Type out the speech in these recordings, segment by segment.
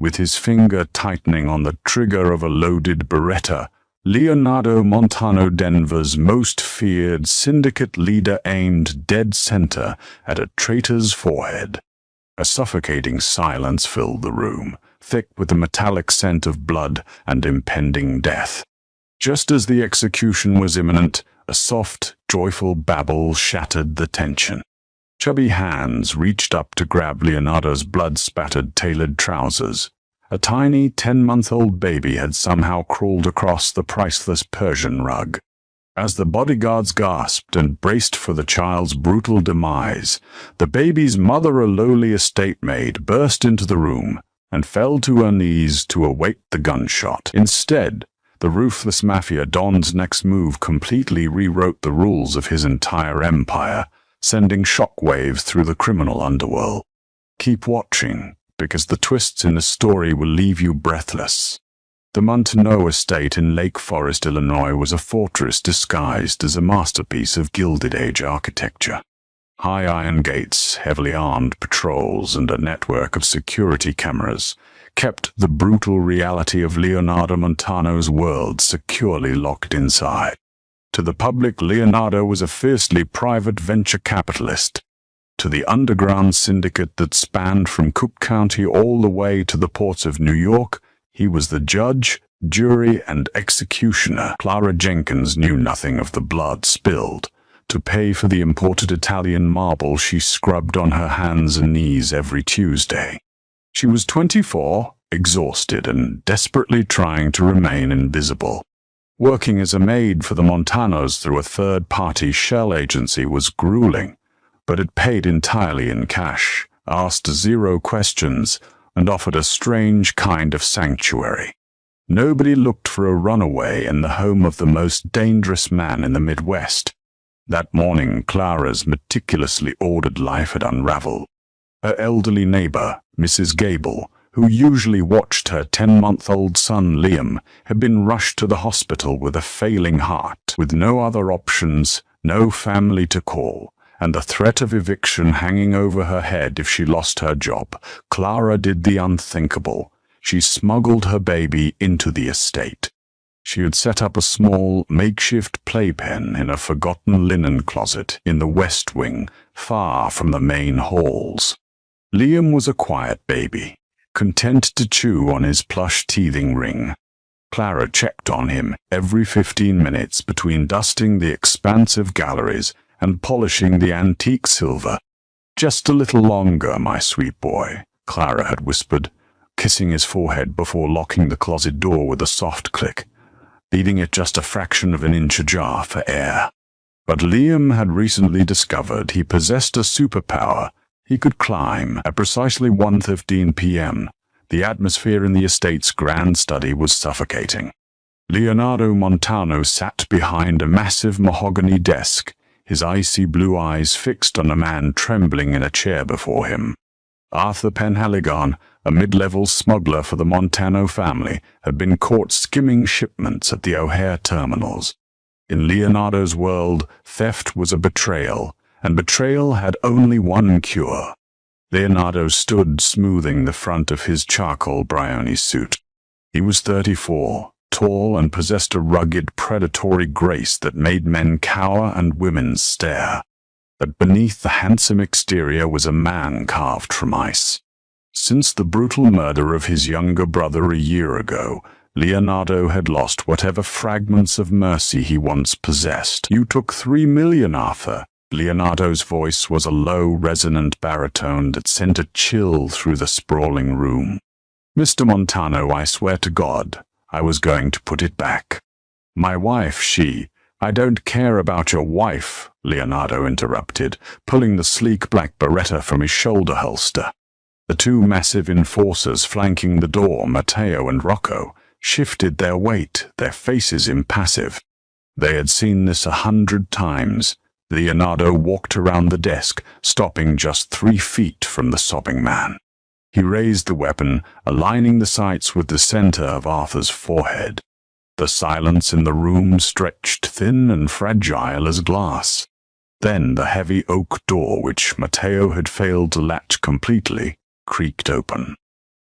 With his finger tightening on the trigger of a loaded Beretta, Leonardo Montano, Denver's most feared syndicate leader, aimed dead center at a traitor's forehead. A suffocating silence filled the room, thick with the metallic scent of blood and impending death. Just as the execution was imminent, a soft, joyful babble shattered the tension. Chubby hands reached up to grab Leonardo's blood-spattered tailored trousers. A tiny 10-month-old baby had somehow crawled across the priceless Persian rug. As the bodyguards gasped and braced for the child's brutal demise, the baby's mother, a lowly estate maid, burst into the room and fell to her knees to await the gunshot. Instead, the ruthless Mafia Don's next move completely rewrote the rules of his entire empire, sending shockwaves through the criminal underworld. Keep watching, because the twists in the story will leave you breathless. The Montano estate in Lake Forest, Illinois was a fortress disguised as a masterpiece of Gilded Age architecture. High iron gates, heavily armed patrols, and a network of security cameras kept the brutal reality of Leonardo Montano's world securely locked inside. To the public, Leonardo was a fiercely private venture capitalist. To the underground syndicate that spanned from Cook County all the way to the ports of New York, he was the judge, jury, and executioner. Clara Jenkins knew nothing of the blood spilled to pay for the imported Italian marble she scrubbed on her hands and knees every Tuesday. She was 24, exhausted, and desperately trying to remain invisible. Working as a maid for the Montanos through a third-party shell agency was grueling, but it paid entirely in cash, asked zero questions, and offered a strange kind of sanctuary. Nobody looked for a runaway in the home of the most dangerous man in the Midwest. That morning, Clara's meticulously ordered life had unraveled. Her elderly neighbor, Mrs. Gable, who usually watched her 10-month-old son Liam, had been rushed to the hospital with a failing heart. With no other options, no family to call, and the threat of eviction hanging over her head if she lost her job, Clara did the unthinkable. She smuggled her baby into the estate. She had set up a small, makeshift playpen in a forgotten linen closet in the West Wing, far from the main halls. Liam was a quiet baby, content to chew on his plush teething ring. Clara checked on him every 15 minutes between dusting the expansive galleries and polishing the antique silver. "Just a little longer, my sweet boy," Clara had whispered, kissing his forehead before locking the closet door with a soft click, leaving it just a fraction of an inch ajar for air. But Liam had recently discovered he possessed a superpower. He could climb. At precisely 1:15 p.m., the atmosphere in the estate's grand study was suffocating. Leonardo Montano sat behind a massive mahogany desk, his icy blue eyes fixed on a man trembling in a chair before him. Arthur Penhaligon, a mid-level smuggler for the Montano family, had been caught skimming shipments at the O'Hare terminals. In Leonardo's world, theft was a betrayal, and betrayal had only one cure. Leonardo stood smoothing the front of his charcoal Brioni suit. He was 34, tall, and possessed a rugged, predatory grace that made men cower and women stare. But beneath the handsome exterior was a man carved from ice. Since the brutal murder of his younger brother a year ago, Leonardo had lost whatever fragments of mercy he once possessed. "You took 3 million, Arthur." Leonardo's voice was a low, resonant baritone that sent a chill through the sprawling room. "Mr. Montano, I swear to God, I was going to put it back. My wife, I don't care about your wife," Leonardo interrupted, pulling the sleek black Beretta from his shoulder holster. The two massive enforcers flanking the door, Matteo and Rocco, shifted their weight, their faces impassive. They had seen this 100 times. Leonardo walked around the desk, stopping just 3 feet from the sobbing man. He raised the weapon, aligning the sights with the center of Arthur's forehead. The silence in the room stretched thin and fragile as glass. Then the heavy oak door, which Matteo had failed to latch completely, creaked open.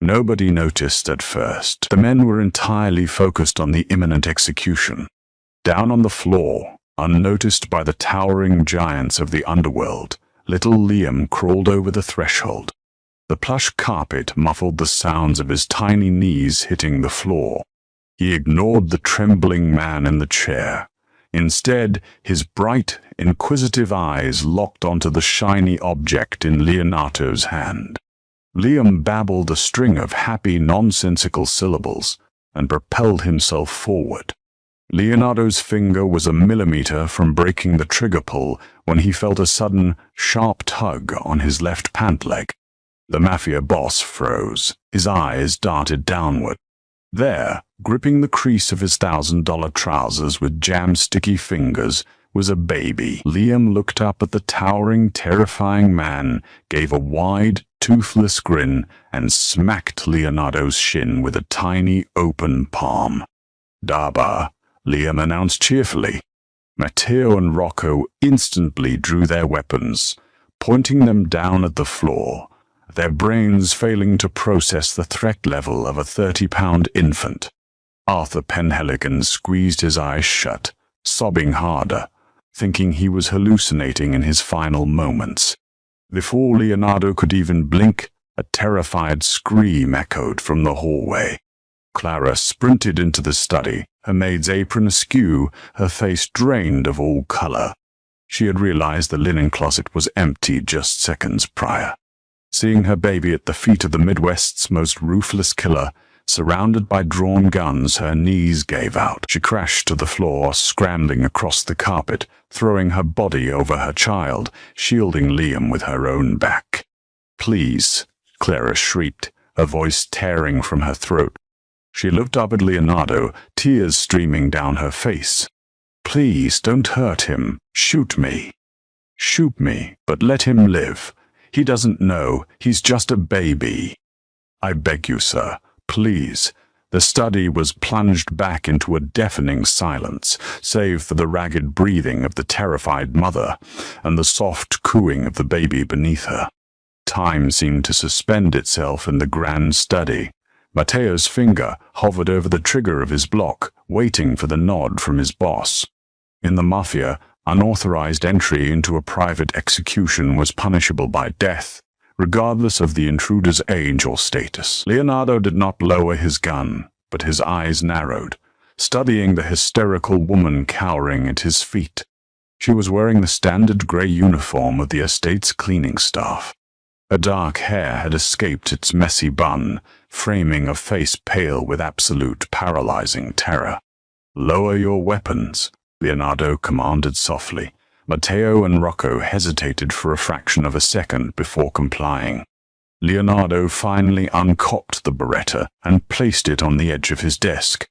Nobody noticed at first. The men were entirely focused on the imminent execution. Down on the floor, unnoticed by the towering giants of the underworld, little Liam crawled over the threshold. The plush carpet muffled the sounds of his tiny knees hitting the floor. He ignored the trembling man in the chair. Instead, his bright, inquisitive eyes locked onto the shiny object in Leonardo's hand. Liam babbled a string of happy, nonsensical syllables and propelled himself forward. Leonardo's finger was a millimeter from breaking the trigger pull when he felt a sudden, sharp tug on his left pant leg. The Mafia boss froze. His eyes darted downward. There, gripping the crease of his $1,000 trousers with jam-sticky fingers, was a baby. Liam looked up at the towering, terrifying man, gave a wide, toothless grin, and smacked Leonardo's shin with a tiny, open palm. "Daba," Liam announced cheerfully. Matteo and Rocco instantly drew their weapons, pointing them down at the floor, their brains failing to process the threat level of a 30-pound infant. Arthur Penhaligon squeezed his eyes shut, sobbing harder, thinking he was hallucinating in his final moments. Before Leonardo could even blink, a terrified scream echoed from the hallway. Clara sprinted into the study, her maid's apron askew, her face drained of all color. She had realized the linen closet was empty just seconds prior. Seeing her baby at the feet of the Midwest's most ruthless killer, surrounded by drawn guns, her knees gave out. She crashed to the floor, scrambling across the carpet, throwing her body over her child, shielding Liam with her own back. "Please," Clara shrieked, her voice tearing from her throat. She looked up at Leonardo, tears streaming down her face. "Please, don't hurt him. Shoot me. Shoot me, but let him live. He doesn't know. He's just a baby. I beg you, sir. Please." The study was plunged back into a deafening silence, save for the ragged breathing of the terrified mother and the soft cooing of the baby beneath her. Time seemed to suspend itself in the grand study. Matteo's finger hovered over the trigger of his block, waiting for the nod from his boss. In the Mafia, unauthorized entry into a private execution was punishable by death, regardless of the intruder's age or status. Leonardo did not lower his gun, but his eyes narrowed, studying the hysterical woman cowering at his feet. She was wearing the standard gray uniform of the estate's cleaning staff. Her dark hair had escaped its messy bun, framing a face pale with absolute paralyzing terror. "Lower your weapons," Leonardo commanded softly. Matteo and Rocco hesitated for a fraction of a second before complying. Leonardo finally uncocked the Beretta and placed it on the edge of his desk.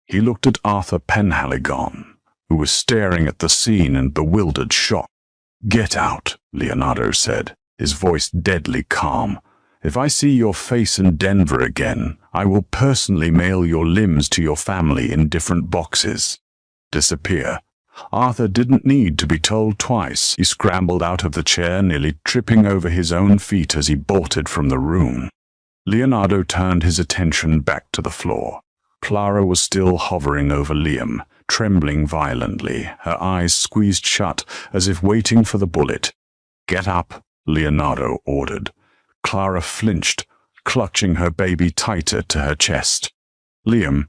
He looked at Arthur Penhaligon, who was staring at the scene in bewildered shock. "Get out," Leonardo said, his voice deadly calm. "If I see your face in Denver again, I will personally mail your limbs to your family in different boxes. Disappear." Arthur didn't need to be told twice. He scrambled out of the chair, nearly tripping over his own feet as he bolted from the room. Leonardo turned his attention back to the floor. Clara was still hovering over Liam, trembling violently, her eyes squeezed shut as if waiting for the bullet. "Get up," Leonardo ordered. Clara flinched, clutching her baby tighter to her chest. Liam,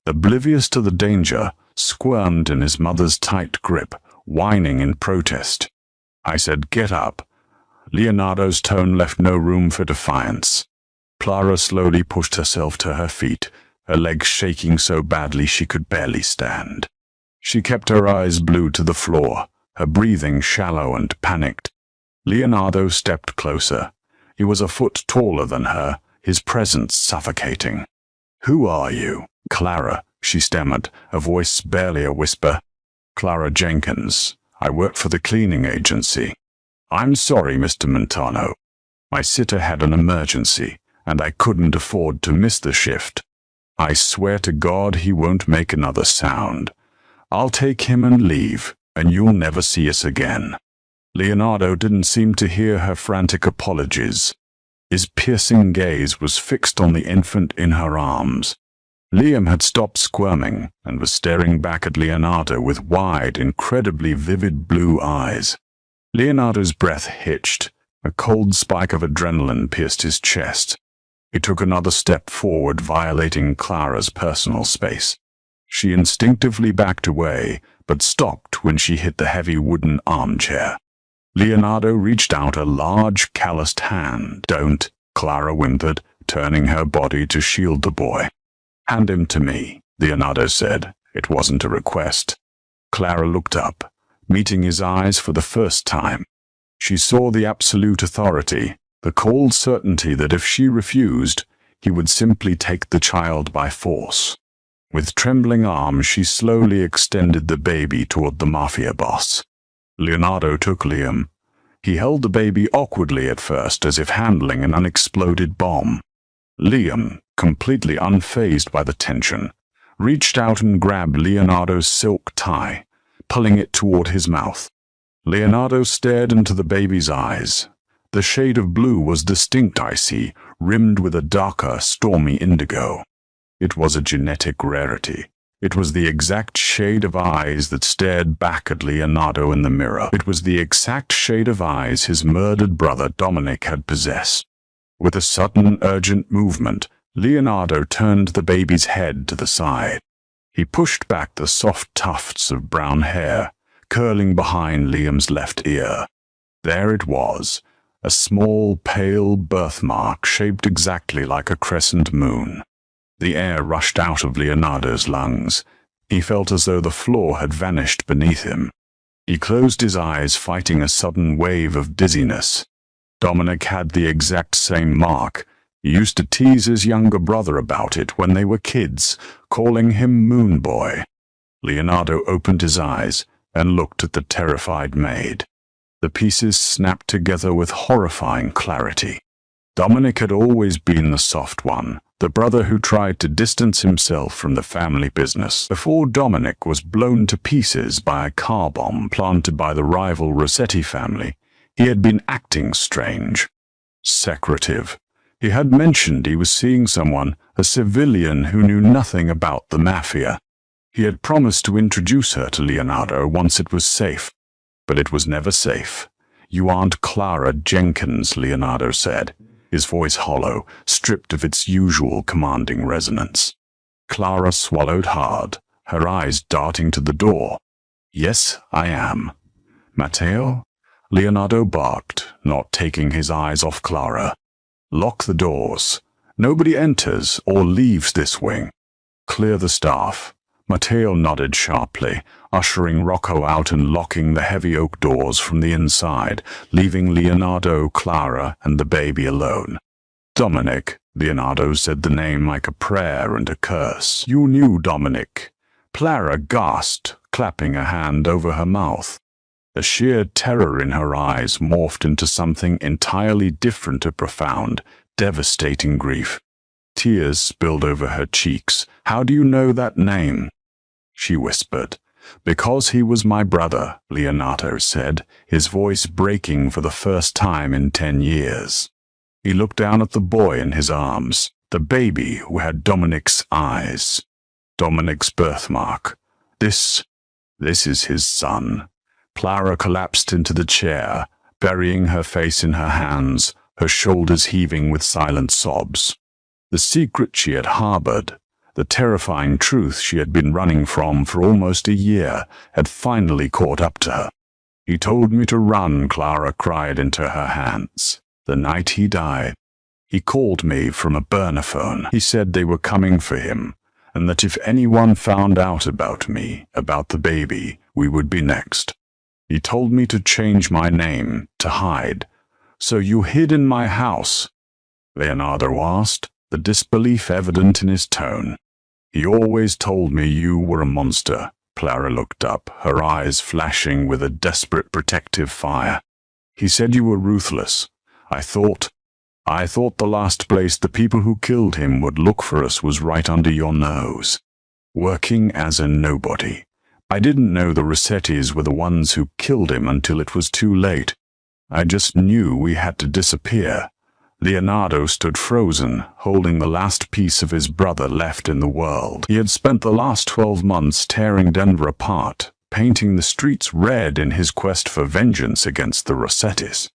oblivious to the danger, squirmed in his mother's tight grip, whining in protest. "I said get up." Leonardo's tone left no room for defiance. Clara slowly pushed herself to her feet, her legs shaking so badly she could barely stand. She kept her eyes glued to the floor, her breathing shallow and panicked. Leonardo stepped closer. He was a foot taller than her, his presence suffocating. "Who are you?" "Clara," she stammered, her voice barely a whisper. "Clara Jenkins. I work for the cleaning agency." "I'm sorry, Mr. Montano. My sitter had an emergency, and I couldn't afford to miss the shift. I swear to God he won't make another sound. I'll take him and leave, and you'll never see us again." Leonardo didn't seem to hear her frantic apologies. His piercing gaze was fixed on the infant in her arms. Liam had stopped squirming and was staring back at Leonardo with wide, incredibly vivid blue eyes. Leonardo's breath hitched. A cold spike of adrenaline pierced his chest. He took another step forward, violating Clara's personal space. She instinctively backed away, but stopped when she hit the heavy wooden armchair. Leonardo reached out a large, calloused hand. "Don't," Clara whimpered, turning her body to shield the boy. "Hand him to me," Leonardo said. It wasn't a request. Clara looked up, meeting his eyes for the first time. She saw the absolute authority, the cold certainty that if she refused, he would simply take the child by force. With trembling arms, she slowly extended the baby toward the Mafia boss. Leonardo took Liam. He held the baby awkwardly at first, as if handling an unexploded bomb. Liam, completely unfazed by the tension, reached out and grabbed Leonardo's silk tie, pulling it toward his mouth. Leonardo stared into the baby's eyes. The shade of blue was distinct icy, rimmed with a darker, stormy indigo. It was a genetic rarity. It was the exact shade of eyes that stared back at Leonardo in the mirror. It was the exact shade of eyes his murdered brother Dominic had possessed. With a sudden, urgent movement, Leonardo turned the baby's head to the side. He pushed back the soft tufts of brown hair, curling behind Liam's left ear. There it was, a small, pale birthmark shaped exactly like a crescent moon. The air rushed out of Leonardo's lungs. He felt as though the floor had vanished beneath him. He closed his eyes, fighting a sudden wave of dizziness. Dominic had the exact same mark. He used to tease his younger brother about it when they were kids, calling him Moon Boy. Leonardo opened his eyes and looked at the terrified Maid. The pieces snapped together with horrifying clarity. Dominic had always been the soft one, the brother who tried to distance himself from the family business. Before Dominic was blown to pieces by a car bomb planted by the rival Rossetti family, he had been acting strange, secretive. He had mentioned he was seeing someone, a civilian who knew nothing about the Mafia. He had promised to introduce her to Leonardo once it was safe, but it was never safe. "You aren't Clara Jenkins," Leonardo said, his voice hollow, stripped of its usual commanding resonance. Clara swallowed hard, her eyes darting to the door. "Yes, I am." "Matteo?" Leonardo barked, not taking his eyes off Clara. "Lock the doors. Nobody enters or leaves this wing. Clear the staff." Matteo nodded sharply, ushering Rocco out and locking the heavy oak doors from the inside, leaving Leonardo, Clara, and the baby alone. "Dominic," Leonardo said the name like a prayer and a curse. "You knew Dominic." Clara gasped, clapping a hand over her mouth. The sheer terror in her eyes morphed into something entirely different, a profound, devastating grief. Tears spilled over her cheeks. "How do you know that name?" she whispered. "Because he was my brother," Leonardo said, his voice breaking for the first time in 10 years. He looked down at the boy in his arms, the baby who had Dominic's eyes. Dominic's birthmark. This is his son. Clara collapsed into the chair, burying her face in her hands, her shoulders heaving with silent sobs. The secret she had harbored, the terrifying truth she had been running from for almost a year, had finally caught up to her. "He told me to run," Clara cried into her hands. "The night he died. He called me from a burner phone. He said they were coming for him, and that if anyone found out about me, about the baby, we would be next. He told me to change my name, to hide. So you hid in my house?" Leonardo asked, the disbelief evident in his tone. "He always told me you were a monster." Clara looked up, her eyes flashing with a desperate protective fire. "He said you were ruthless. I thought the last place the people who killed him would look for us was right under your nose. Working as a nobody. I didn't know the Rossettis were the ones who killed him until it was too late. I just knew we had to disappear. Leonardo stood frozen, holding the last piece of his brother left in the world. He had spent the last 12 months tearing Denver apart, painting the streets red in his quest for vengeance against the Rossettis.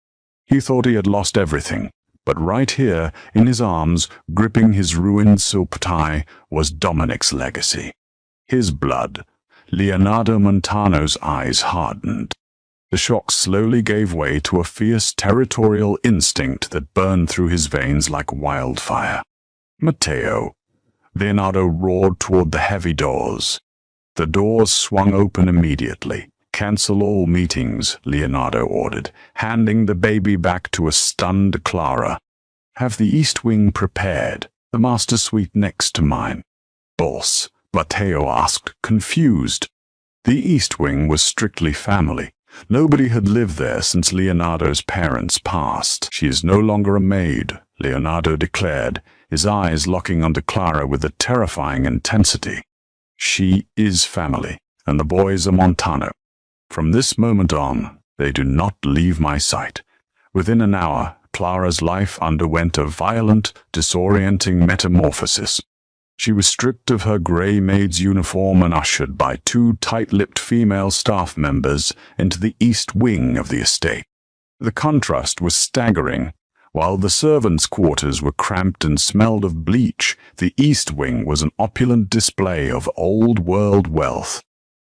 He thought he had lost everything, but right here, in his arms, gripping his ruined silk tie, was Dominic's legacy. His blood. Leonardo Montano's eyes hardened. The shock slowly gave way to a fierce territorial instinct that burned through his veins like wildfire. Matteo. Leonardo roared toward the heavy doors. The doors swung open immediately. "Cancel all meetings," Leonardo ordered, handing the baby back to a stunned Clara. "Have the East Wing prepared, the master suite next to mine." "Boss," Matteo asked, confused. The East Wing was strictly family. Nobody had lived there since Leonardo's parents passed. "She is no longer a maid," Leonardo declared, his eyes locking onto Clara with a terrifying intensity. "She is family, and the boys are Montano. From this moment on, they do not leave my sight." Within an hour, Clara's life underwent a violent, disorienting metamorphosis. She was stripped of her grey maid's uniform and ushered by two tight-lipped female staff members into the East Wing of the estate. The contrast was staggering. While the servants' quarters were cramped and smelled of bleach, the East Wing was an opulent display of old-world wealth.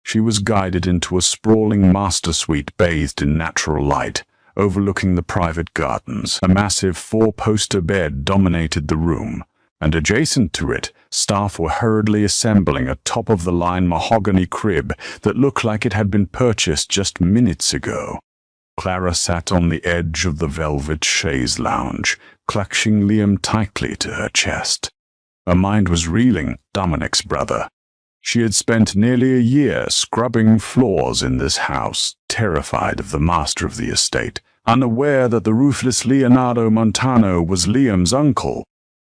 She was guided into a sprawling master suite bathed in natural light, overlooking the private gardens. A massive four-poster bed dominated the room, and adjacent to it, staff were hurriedly assembling a top-of-the-line mahogany crib that looked like it had been purchased just minutes ago. Clara sat on the edge of the velvet chaise lounge, clutching Liam tightly to her chest. Her mind was reeling. Dominic's brother. She had spent nearly a year scrubbing floors in this house, terrified of the master of the estate, unaware that the ruthless Leonardo Montano was Liam's uncle.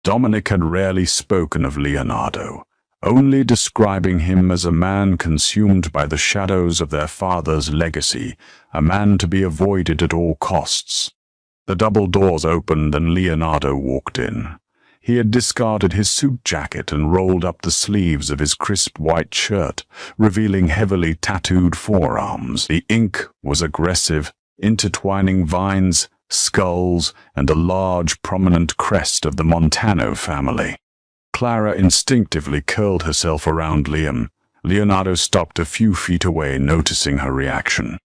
Dominic had rarely spoken of Leonardo, only describing him as a man consumed by the shadows of their father's legacy, a man to be avoided at all costs. The double doors opened and Leonardo walked in. He had discarded his suit jacket and rolled up the sleeves of his crisp white shirt, revealing heavily tattooed forearms. The ink was aggressive, intertwining vines, skulls, and a large, prominent crest of the Montano family. Clara instinctively curled herself around Liam. Leonardo stopped a few feet away, noticing her reaction.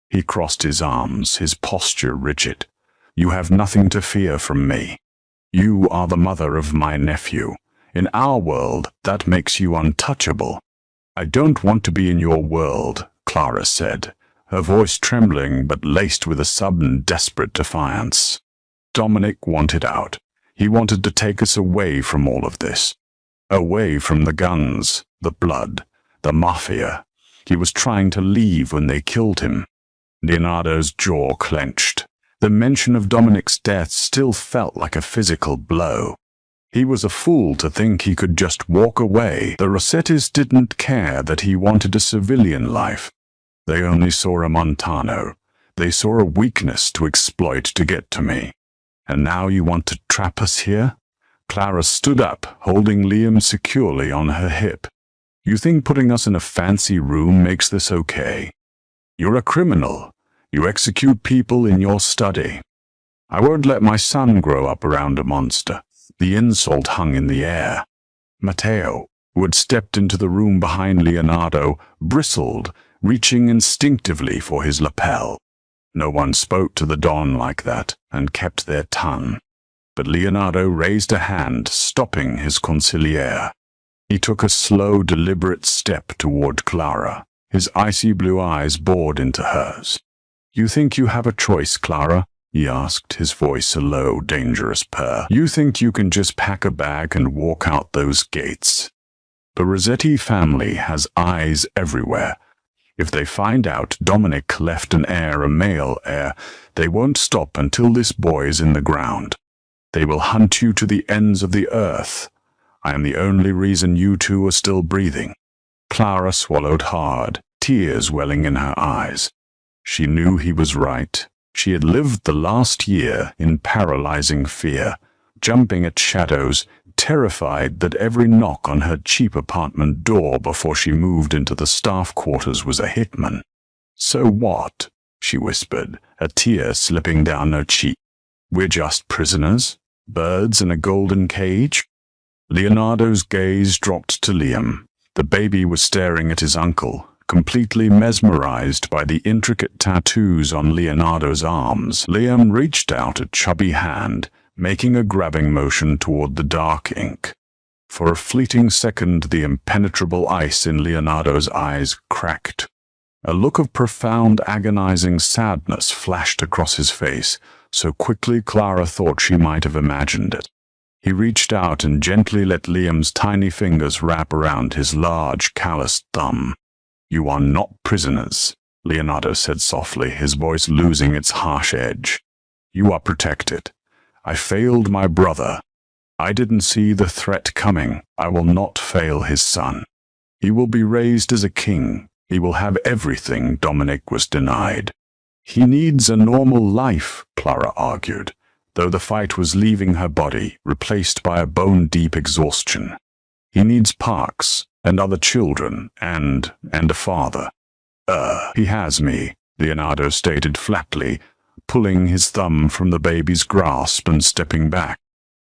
He crossed his arms, his posture rigid. "You have nothing to fear from me. You are the mother of my nephew. In our world, that makes you untouchable." "I don't want to be in your world," Clara said, her voice trembling but laced with a sudden desperate defiance. Dominic wanted out. He wanted to take us away from all of this. Away from the guns, the blood, the mafia. He was trying to leave when they killed him. Leonardo's jaw clenched. The mention of Dominic's death still felt like a physical blow. He was a fool to think he could just walk away. The Rossettis didn't care that he wanted a civilian life. They only saw a Montano. They saw a weakness to exploit to get to me. And now you want to trap us here? Clara stood up, holding Liam securely on her hip. You think putting us in a fancy room makes this okay? You're a criminal. You execute people in your study. I won't let my son grow up around a monster. The insult hung in the air. Matteo, who had stepped into the room behind Leonardo, bristled, reaching instinctively for his lapel. No one spoke to the Don like that, and kept their tongue. But Leonardo raised a hand, stopping his consigliere. He took a slow, deliberate step toward Clara, his icy blue eyes bored into hers. "You think you have a choice, Clara?" he asked, his voice a low, dangerous purr. "You think you can just pack a bag and walk out those gates? The Rossetti family has eyes everywhere. If they find out Dominic left an heir, a male heir, they won't stop until this boy is in the ground. They will hunt you to the ends of the earth. I am the only reason you two are still breathing." Clara swallowed hard, tears welling in her eyes. She knew he was right. She had lived the last year in paralyzing fear, jumping at shadows, terrified that every knock on her cheap apartment door before she moved into the staff quarters was a hitman. "So what?" she whispered, a tear slipping down her cheek. "We're just prisoners? Birds in a golden cage?" Leonardo's gaze dropped to Liam. The baby was staring at his uncle, completely mesmerized by the intricate tattoos on Leonardo's arms. Liam reached out a chubby hand, making a grabbing motion toward the dark ink. For a fleeting second, the impenetrable ice in Leonardo's eyes cracked. A look of profound, agonizing sadness flashed across his face, so quickly Clara thought she might have imagined it. He reached out and gently let Liam's tiny fingers wrap around his large, calloused thumb. "You are not prisoners," Leonardo said softly, his voice losing its harsh edge. "You are protected. I failed my brother. I didn't see the threat coming. I will not fail his son. He will be raised as a king. He will have everything Dominic was denied." "He needs a normal life," Clara argued, though the fight was leaving her body, replaced by a bone-deep exhaustion. "He needs parks, and other children, and a father." He has me," Leonardo stated flatly, pulling his thumb from the baby's grasp and stepping back.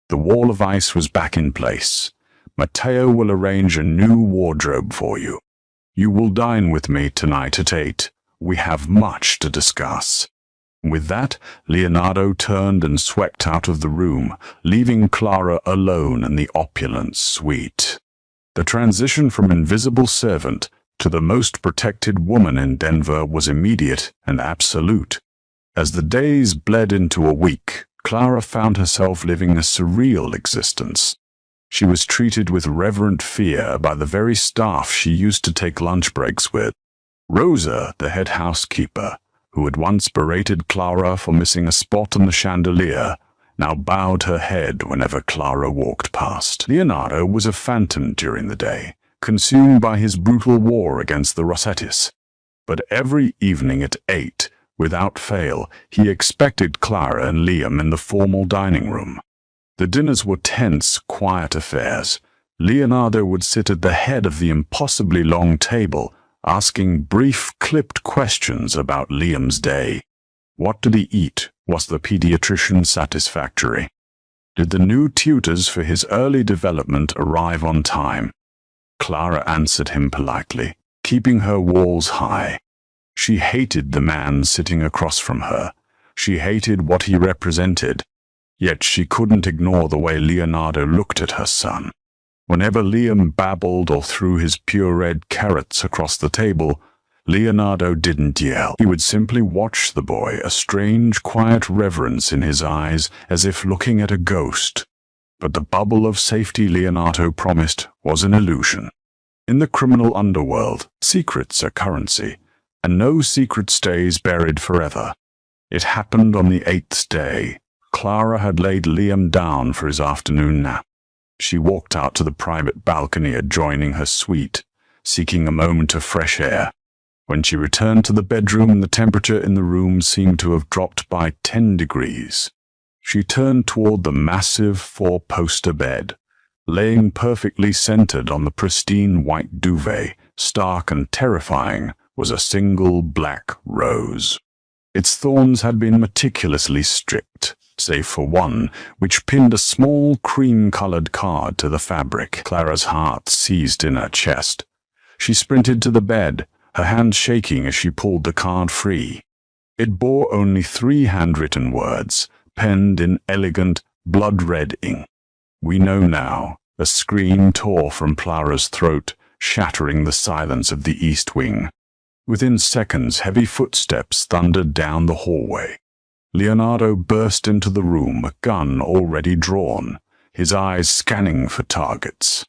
The wall of ice was back in place. "Matteo will arrange a new wardrobe for you. You will dine with me tonight at 8. We have much to discuss." With that, Leonardo turned and swept out of the room, leaving Clara alone in the opulent suite. The transition from invisible servant to the most protected woman in Denver was immediate and absolute. As the days bled into a week, Clara found herself living a surreal existence. She was treated with reverent fear by the very staff she used to take lunch breaks with. Rosa, the head housekeeper, who had once berated Clara for missing a spot on the chandelier, now bowed her head whenever Clara walked past. Leonardo was a phantom during the day, consumed by his brutal war against the Rossettis. But every evening at 8, without fail, he expected Clara and Liam in the formal dining room. The dinners were tense, quiet affairs. Leonardo would sit at the head of the impossibly long table, asking brief, clipped questions about Liam's day. What did he eat? Was the pediatrician satisfactory? Did the new tutors for his early development arrive on time? Clara answered him politely, keeping her walls high. She hated the man sitting across from her. She hated what he represented. Yet she couldn't ignore the way Leonardo looked at her son. Whenever Liam babbled or threw his pureed carrots across the table, Leonardo didn't yell. He would simply watch the boy, a strange, quiet reverence in his eyes, as if looking at a ghost. But the bubble of safety Leonardo promised was an illusion. In the criminal underworld, secrets are currency, and no secret stays buried forever. It happened on the 8th day. Clara had laid Liam down for his afternoon nap. She walked out to the private balcony adjoining her suite, seeking a moment of fresh air. When she returned to the bedroom, the temperature in the room seemed to have dropped by 10 degrees. She turned toward the massive 4-poster bed. Laying perfectly centered on the pristine white duvet, stark and terrifying, was a single black rose. Its thorns had been meticulously stripped, save for one, which pinned a small cream-colored card to the fabric. Clara's heart seized in her chest. She sprinted to the bed, her hands shaking as she pulled the card free. It bore only 3 handwritten words, penned in elegant, blood-red ink. "We know now." A scream tore from Clara's throat, shattering the silence of the East Wing. Within seconds, heavy footsteps thundered down the hallway. Leonardo burst into the room, a gun already drawn, his eyes scanning for targets.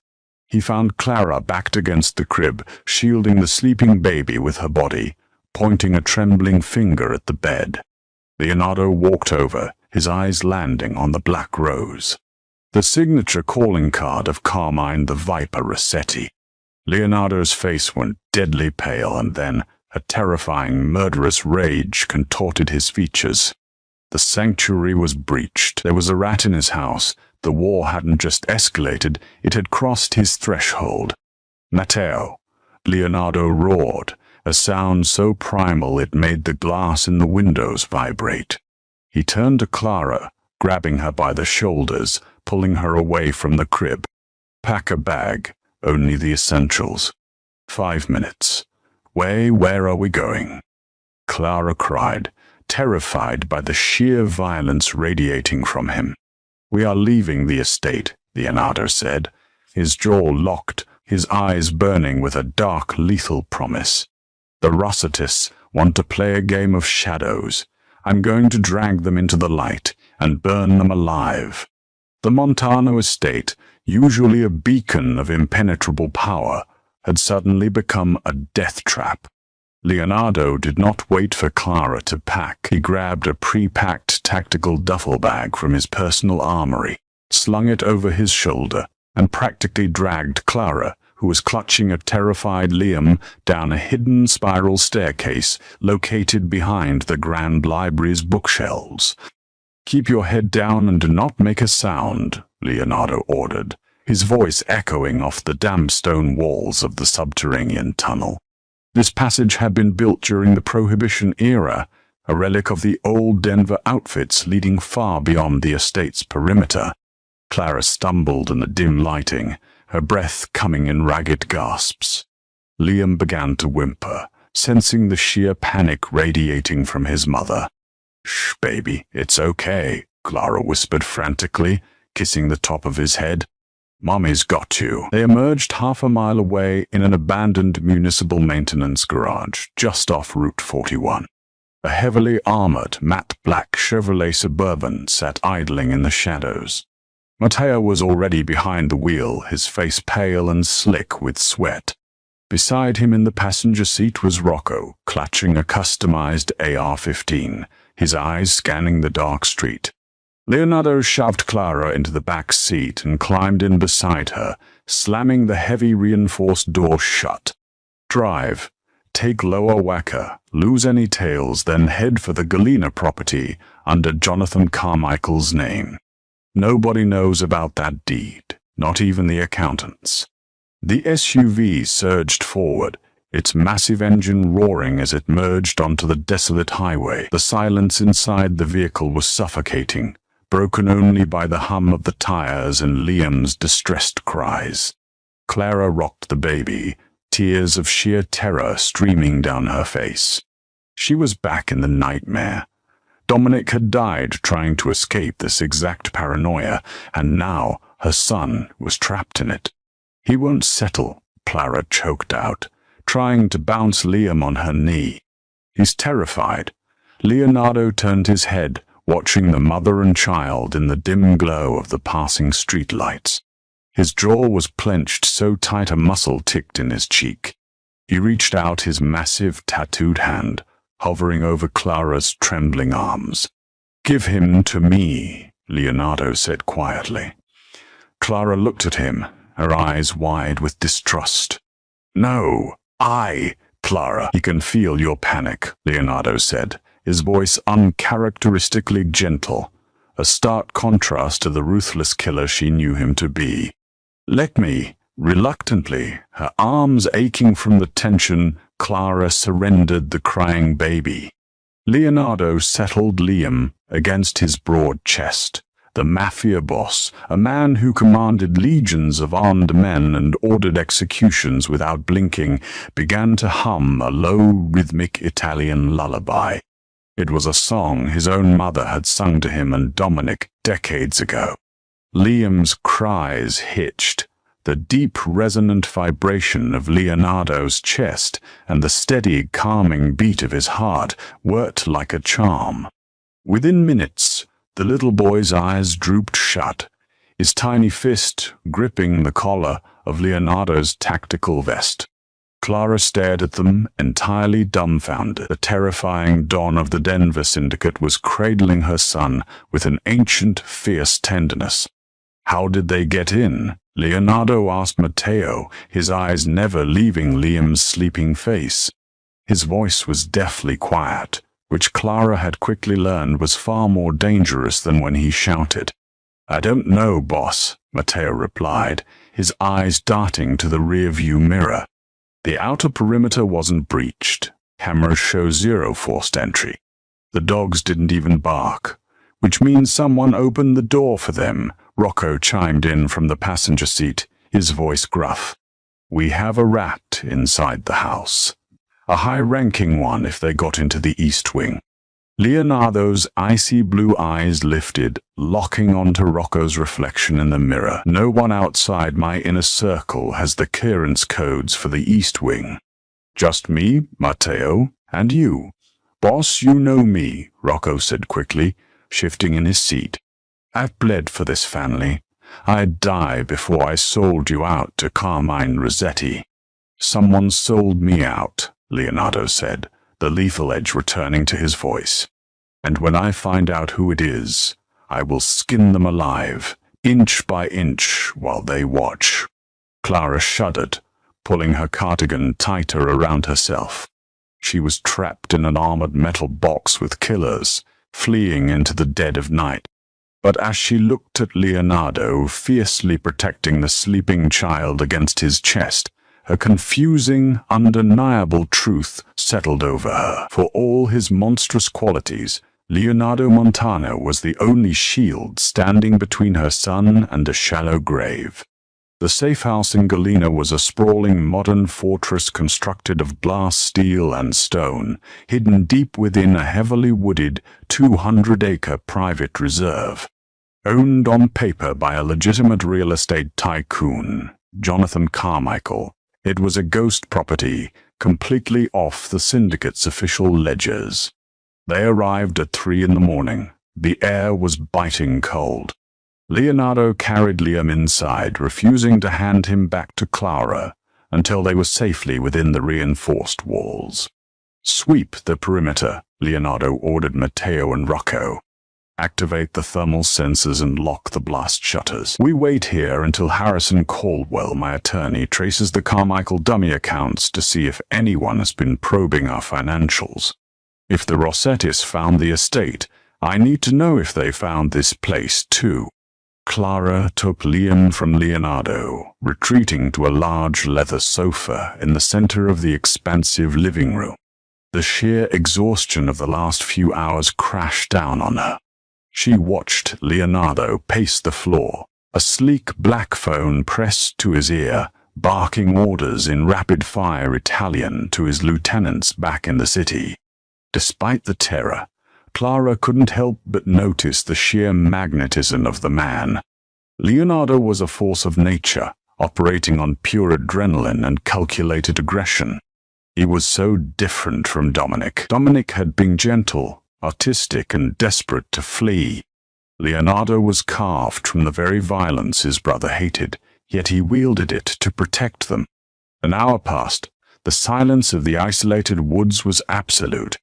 He found Clara backed against the crib, shielding the sleeping baby with her body, pointing a trembling finger at the bed. Leonardo walked over, his eyes landing on the black rose. The signature calling card of Carmine the Viper Rossetti. Leonardo's face went deadly pale, and then, A terrifying, murderous rage contorted his features. The sanctuary was breached. There was a rat in his house. The war hadn't just escalated, it had crossed his threshold. "Matteo!" Leonardo roared, a sound so primal it made the glass in the windows vibrate. He turned to Clara, grabbing her by the shoulders, pulling her away from the crib. "Pack a bag, only the essentials. 5 minutes. Where are we going?" Clara cried, terrified by the sheer violence radiating from him. "We are leaving the estate," Leonardo said, his jaw locked, his eyes burning with a dark, lethal promise. "The Rossitists want to play a game of shadows. I'm going to drag them into the light and burn them alive." The Montano estate, usually a beacon of impenetrable power, had suddenly become a death trap. Leonardo did not wait for Clara to pack. He grabbed a pre-packed tactical duffel bag from his personal armory, slung it over his shoulder, and practically dragged Clara, who was clutching a terrified Liam, down a hidden spiral staircase located behind the Grand Library's bookshelves. "Keep your head down and do not make a sound," Leonardo ordered, his voice echoing off the damp stone walls of the subterranean tunnel. This passage had been built during the Prohibition era, a relic of the old Denver outfits leading far beyond the estate's perimeter. Clara stumbled in the dim lighting, her breath coming in ragged gasps. Liam began to whimper, sensing the sheer panic radiating from his mother. "Shh, baby, it's okay," Clara whispered frantically, kissing the top of his head. "Mommy's got you." They emerged half a mile away in an abandoned municipal maintenance garage just off Route 41. A heavily armored, matte black Chevrolet Suburban sat idling in the shadows. Matteo was already behind the wheel, his face pale and slick with sweat. Beside him in the passenger seat was Rocco, clutching a customized AR-15, his eyes scanning the dark street. Leonardo shoved Clara into the back seat and climbed in beside her, slamming the heavy reinforced door shut. "Drive. Take Lower Wacker, lose any tails, then head for the Galena property under Jonathan Carmichael's name. Nobody knows about that deed, not even the accountants." The SUV surged forward, its massive engine roaring as it merged onto the desolate highway. The silence inside the vehicle was suffocating, broken only by the hum of the tires and Liam's distressed cries. Clara rocked the baby, tears of sheer terror streaming down her face. She was back in the nightmare. Dominic had died trying to escape this exact paranoia, and now her son was trapped in it. "He won't settle," Clara choked out, trying to bounce Liam on her knee. "He's terrified." Leonardo turned his head, watching the mother and child in the dim glow of the passing streetlights. His jaw was clenched so tight a muscle ticked in his cheek. He reached out his massive, tattooed hand, hovering over Clara's trembling arms. "Give him to me," Leonardo said quietly. Clara looked at him, her eyes wide with distrust. "No, Clara." "He can feel your panic," Leonardo said, his voice uncharacteristically gentle, a stark contrast to the ruthless killer she knew him to be. "Let me." Reluctantly, her arms aching from the tension, Clara surrendered the crying baby. Leonardo settled Liam against his broad chest. The Mafia boss, a man who commanded legions of armed men and ordered executions without blinking, began to hum a low, rhythmic Italian lullaby. It was a song his own mother had sung to him and Dominic decades ago. Liam's cries hitched. The deep, resonant vibration of Leonardo's chest and the steady, calming beat of his heart worked like a charm. Within minutes, the little boy's eyes drooped shut, his tiny fist gripping the collar of Leonardo's tactical vest. Clara stared at them, entirely dumbfounded. The terrifying Don of the Denver Syndicate was cradling her son with an ancient, fierce tenderness. "How did they get in?" Leonardo asked Matteo, his eyes never leaving Liam's sleeping face. His voice was deathly quiet, which Clara had quickly learned was far more dangerous than when he shouted. "I don't know, boss," Matteo replied, his eyes darting to the rear-view mirror. The outer perimeter wasn't breached. Cameras show zero forced entry. The dogs didn't even bark, which means someone opened the door for them. Rocco chimed in from the passenger seat, his voice gruff. "We have a rat inside the house. A high-ranking one if they got into the East Wing." Leonardo's icy blue eyes lifted, locking onto Rocco's reflection in the mirror. "No one outside my inner circle has the clearance codes for the East Wing. Just me, Matteo, and you. Boss, you know me," Rocco said quickly, shifting in his seat. "I've bled for this family. I'd die before I sold you out to Carmine Rossetti." "Someone sold me out," Leonardo said, the lethal edge returning to his voice. "And when I find out who it is, I will skin them alive, inch by inch, while they watch." Clara shuddered, pulling her cardigan tighter around herself. She was trapped in an armored metal box with killers, fleeing into the dead of night. But as she looked at Leonardo, fiercely protecting the sleeping child against his chest, a confusing, undeniable truth settled over her. For all his monstrous qualities, Leonardo Montano was the only shield standing between her son and a shallow grave. The safe house in Galena was a sprawling modern fortress constructed of glass, steel, and stone, hidden deep within a heavily wooded 200-acre private reserve. Owned on paper by a legitimate real estate tycoon, Jonathan Carmichael, it was a ghost property, completely off the syndicate's official ledgers. They arrived at 3 in the morning. The air was biting cold. Leonardo carried Liam inside, refusing to hand him back to Clara until they were safely within the reinforced walls. "Sweep the perimeter," Leonardo ordered Matteo and Rocco. "Activate the thermal sensors and lock the blast shutters. We wait here until Harrison Caldwell, my attorney, traces the Carmichael dummy accounts to see if anyone has been probing our financials. If the Rossettis found the estate, I need to know if they found this place too." Clara took Liam from Leonardo, retreating to a large leather sofa in the center of the expansive living room. The sheer exhaustion of the last few hours crashed down on her. She watched Leonardo pace the floor, a sleek black phone pressed to his ear, barking orders in rapid-fire Italian to his lieutenants back in the city. Despite the terror, Clara couldn't help but notice the sheer magnetism of the man. Leonardo was a force of nature, operating on pure adrenaline and calculated aggression. He was so different from Dominic. Dominic had been gentle, artistic, and desperate to flee. Leonardo was carved from the very violence his brother hated, yet he wielded it to protect them. An hour passed. The silence of the isolated woods was absolute.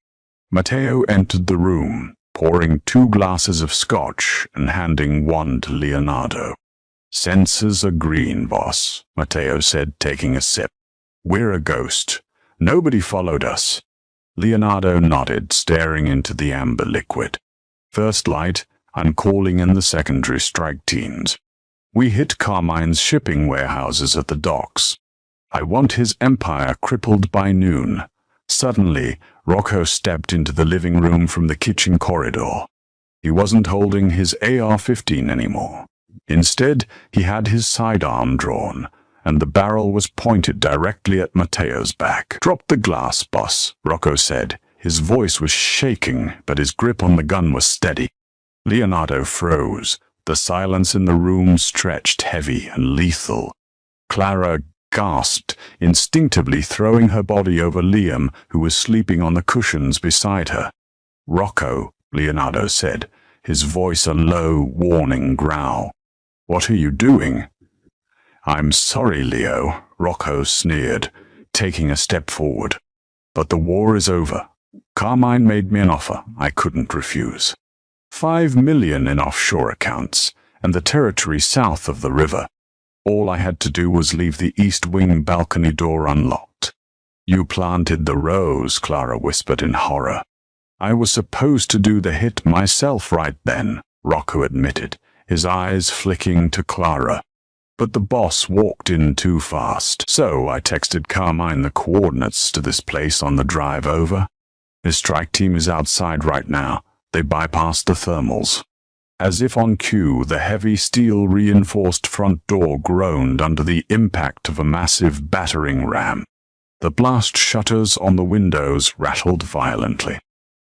Matteo entered the room, pouring 2 glasses of scotch and handing one to Leonardo. "Sensors are green, boss," Matteo said, taking a sip. "We're a ghost. Nobody followed us." Leonardo nodded, staring into the amber liquid. "First light, I'm calling in the secondary strike teams. We hit Carmine's shipping warehouses at the docks. I want his empire crippled by noon." Suddenly, Rocco stepped into the living room from the kitchen corridor. He wasn't holding his AR-15 anymore. Instead, he had his sidearm drawn, and the barrel was pointed directly at Matteo's back. "Drop the glass, boss," Rocco said. His voice was shaking, but his grip on the gun was steady. Leonardo froze. The silence in the room stretched heavy and lethal. Clara gasped, instinctively throwing her body over Liam, who was sleeping on the cushions beside her. "Rocco," Leonardo said, his voice a low, warning growl. "What are you doing?" "I'm sorry, Leo," Rocco sneered, taking a step forward. "But the war is over. Carmine made me an offer I couldn't refuse. 5 million in offshore accounts, and the territory south of the river. All I had to do was leave the East Wing balcony door unlocked. You planted the rose, Clara whispered in horror. I was supposed to do the hit myself right then, Rocco admitted, his eyes flicking to Clara. But the boss walked in too fast, so I texted Carmine the coordinates to this place on the drive over. His strike team is outside right now. They bypassed the thermals. As if on cue, the heavy steel-reinforced front door groaned under the impact of a massive battering ram. The blast shutters on the windows rattled violently.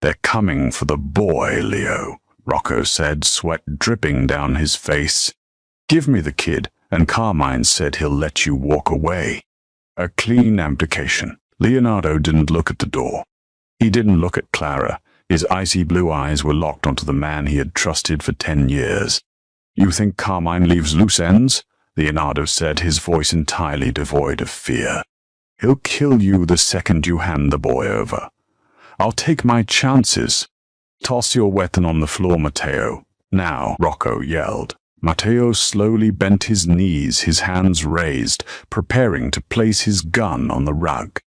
They're coming for the boy, Leo, Rocco said, sweat dripping down his face. Give me the kid, and Carmine said he'll let you walk away. A clean abdication. Leonardo didn't look at the door. He didn't look at Clara. His icy blue eyes were locked onto the man he had trusted for 10 years. You think Carmine leaves loose ends? Leonardo said, his voice entirely devoid of fear. He'll kill you the second you hand the boy over. I'll take my chances. Toss your weapon on the floor, Matteo. Now, Rocco yelled. Matteo slowly bent his knees, his hands raised, preparing to place his gun on the rug.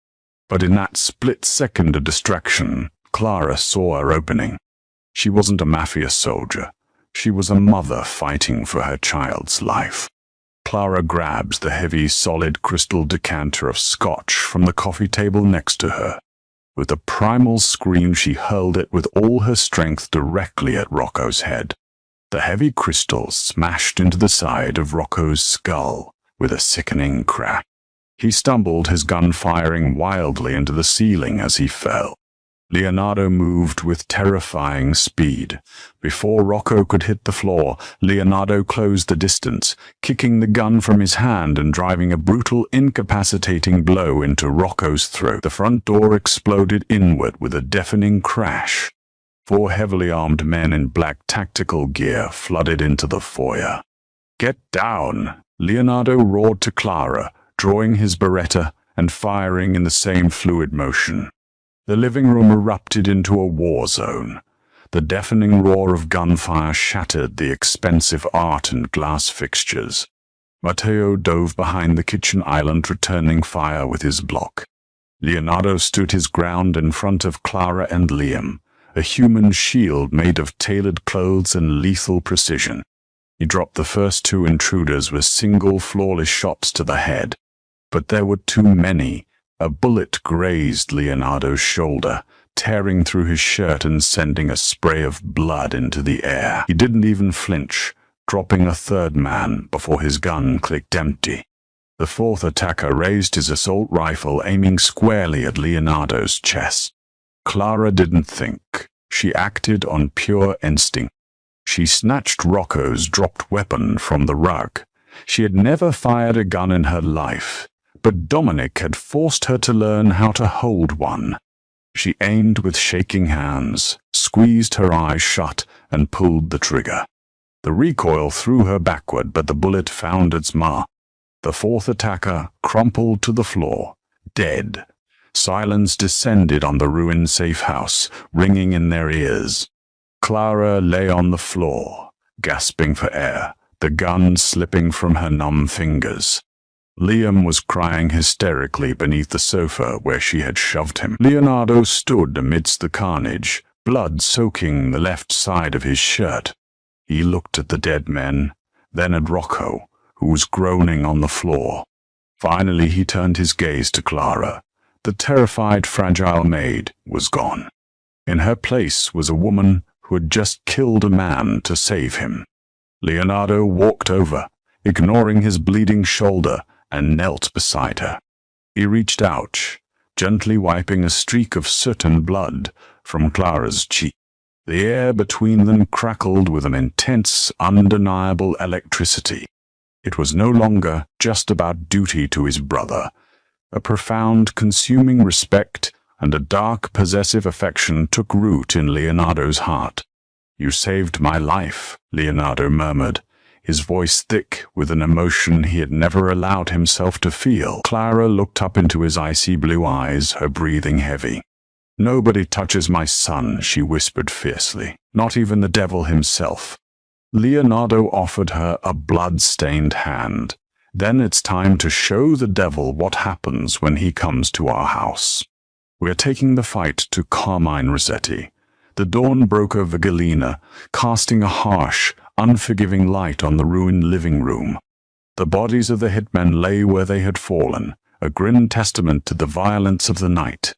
But in that split second of distraction, Clara saw her opening. She wasn't a mafia soldier. She was a mother fighting for her child's life. Clara grabbed the heavy, solid crystal decanter of scotch from the coffee table next to her. With a primal scream, she hurled it with all her strength directly at Rocco's head. The heavy crystal smashed into the side of Rocco's skull with a sickening crack. He stumbled, his gun firing wildly into the ceiling as he fell. Leonardo moved with terrifying speed. Before Rocco could hit the floor, Leonardo closed the distance, kicking the gun from his hand and driving a brutal, incapacitating blow into Rocco's throat. The front door exploded inward with a deafening crash. 4 heavily armed men in black tactical gear flooded into the foyer. Get down! Leonardo roared to Clara, drawing his Beretta and firing in the same fluid motion. The living room erupted into a war zone. The deafening roar of gunfire shattered the expensive art and glass fixtures. Matteo dove behind the kitchen island, returning fire with his block. Leonardo stood his ground in front of Clara and Liam, a human shield made of tailored clothes and lethal precision. He dropped the first 2 intruders with single, flawless shots to the head. But there were too many. A bullet grazed Leonardo's shoulder, tearing through his shirt and sending a spray of blood into the air. He didn't even flinch, dropping a 3rd man before his gun clicked empty. The 4th attacker raised his assault rifle, aiming squarely at Leonardo's chest. Clara didn't think. She acted on pure instinct. She snatched Rocco's dropped weapon from the rug. She had never fired a gun in her life, but Dominic had forced her to learn how to hold one. She aimed with shaking hands, squeezed her eyes shut, and pulled the trigger. The recoil threw her backward, but the bullet found its mark. The 4th attacker crumpled to the floor, dead. Silence descended on the ruined safe house, ringing in their ears. Clara lay on the floor, gasping for air, the gun slipping from her numb fingers. Liam was crying hysterically beneath the sofa where she had shoved him. Leonardo stood amidst the carnage, blood soaking the left side of his shirt. He looked at the dead men, then at Rocco, who was groaning on the floor. Finally he turned his gaze to Clara. The terrified, fragile maid was gone. In her place was a woman who had just killed a man to save him. Leonardo walked over, ignoring his bleeding shoulder, and knelt beside her. He reached out, gently wiping a streak of soot and blood from Clara's cheek. The air between them crackled with an intense, undeniable electricity. It was no longer just about duty to his brother. A profound, consuming respect and a dark, possessive affection took root in Leonardo's heart. "You saved my life," Leonardo murmured, his voice thick with an emotion he had never allowed himself to feel. Clara looked up into his icy blue eyes, her breathing heavy. "Nobody touches my son," she whispered fiercely, "not even the devil himself." Leonardo offered her a blood-stained hand, Then it's time to show the devil what happens when he comes to our house. We're taking the fight to Carmine Rossetti. The dawn broke over Galena, casting a harsh, unforgiving light on the ruined living room. The bodies of the hitmen lay where they had fallen, a grim testament to the violence of the night.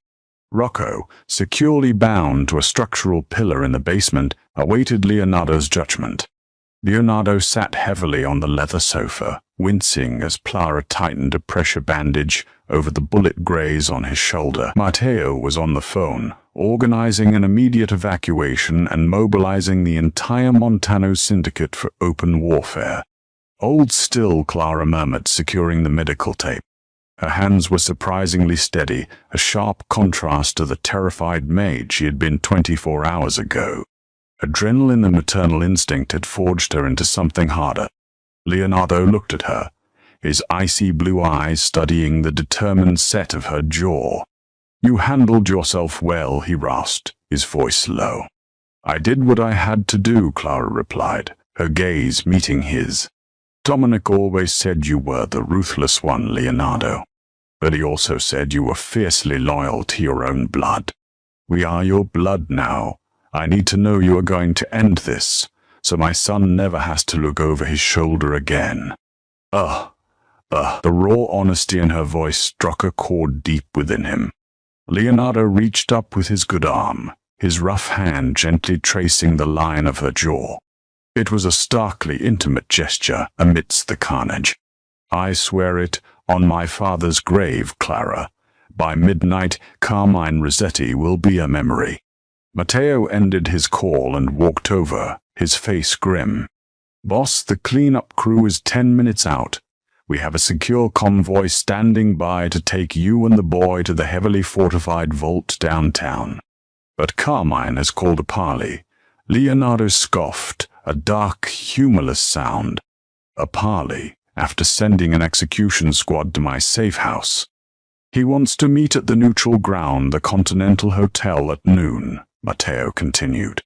Rocco, securely bound to a structural pillar in the basement, awaited Leonardo's judgment. Leonardo sat heavily on the leather sofa, wincing as Clara tightened a pressure bandage over the bullet graze on his shoulder. Matteo was on the phone, organizing an immediate evacuation and mobilizing the entire Montano syndicate for open warfare. "Hold still," Clara murmured, securing the medical tape. Her hands were surprisingly steady, a sharp contrast to the terrified Maid she had been 24 hours ago. Adrenaline and maternal instinct had forged her into something harder. Leonardo looked at her, his icy blue eyes studying the determined set of her jaw. "You handled yourself well," he rasped, his voice low. "I did what I had to do," Clara replied, her gaze meeting his. "Dominic always said you were the ruthless one, Leonardo. But he also said you were fiercely loyal to your own blood. We are your blood now. I need to know you are going to end this, so my son never has to look over his shoulder again." The raw honesty in her voice struck a chord deep within him. Leonardo reached up with his good arm, his rough hand gently tracing the line of her jaw. It was a starkly intimate gesture amidst the carnage. "I swear it on my father's grave, Clara. By midnight, Carmine Rossetti will be a memory." Matteo ended his call and walked over, his face grim. "Boss, the cleanup crew is 10 minutes out. We have a secure convoy standing by to take you and the boy to the heavily fortified vault downtown." But Carmine has called a parley. Leonardo scoffed, a dark, humorless sound. "A parley, after sending an execution squad to my safe house. He wants to meet at the neutral ground, the Continental Hotel, at noon," Matteo continued.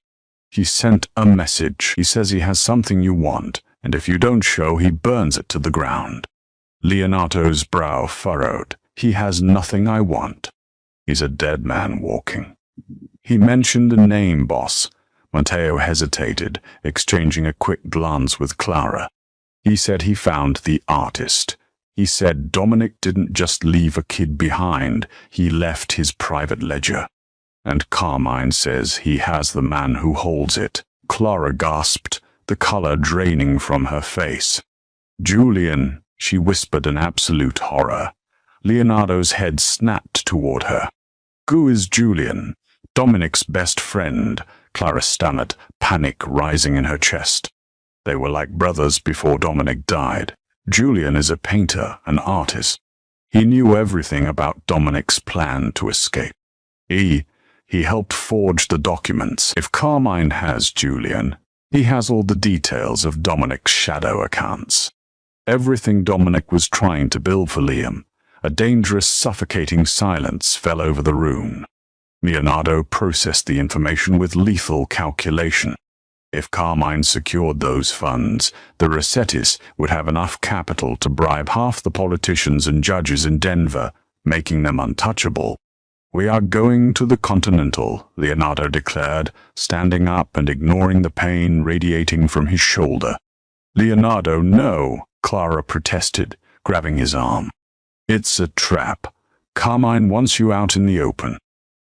"He sent a message. He says he has something you want, and if you don't show, he burns it to the ground." Leonardo's brow furrowed. "He has nothing I want. He's a dead man walking." "He mentioned a name, boss." Matteo hesitated, exchanging a quick glance with Clara. "He said he found the artist. He said Dominic didn't just leave a kid behind, he left his private ledger. And Carmine says he has the man who holds it." Clara gasped, the color draining from her face. "Julian," she whispered in absolute horror. Leonardo's head snapped toward her. "Who is Julian?" "Dominic's best friend," Clara stammered, panic rising in her chest. "They were like brothers before Dominic died. Julian is a painter, an artist. He knew everything about Dominic's plan to escape. He helped forge the documents. If Carmine has Julian, he has all the details of Dominic's shadow accounts. Everything Dominic was trying to build for Liam. A dangerous, suffocating silence fell over the room. Leonardo processed the information with lethal calculation. If Carmine secured those funds, the Rossettis would have enough capital to bribe half the politicians and judges in Denver, making them untouchable. "We are going to the Continental," Leonardo declared, standing up and ignoring the pain radiating from his shoulder. "Leonardo, no," Clara protested, grabbing his arm. "It's a trap. Carmine wants you out in the open."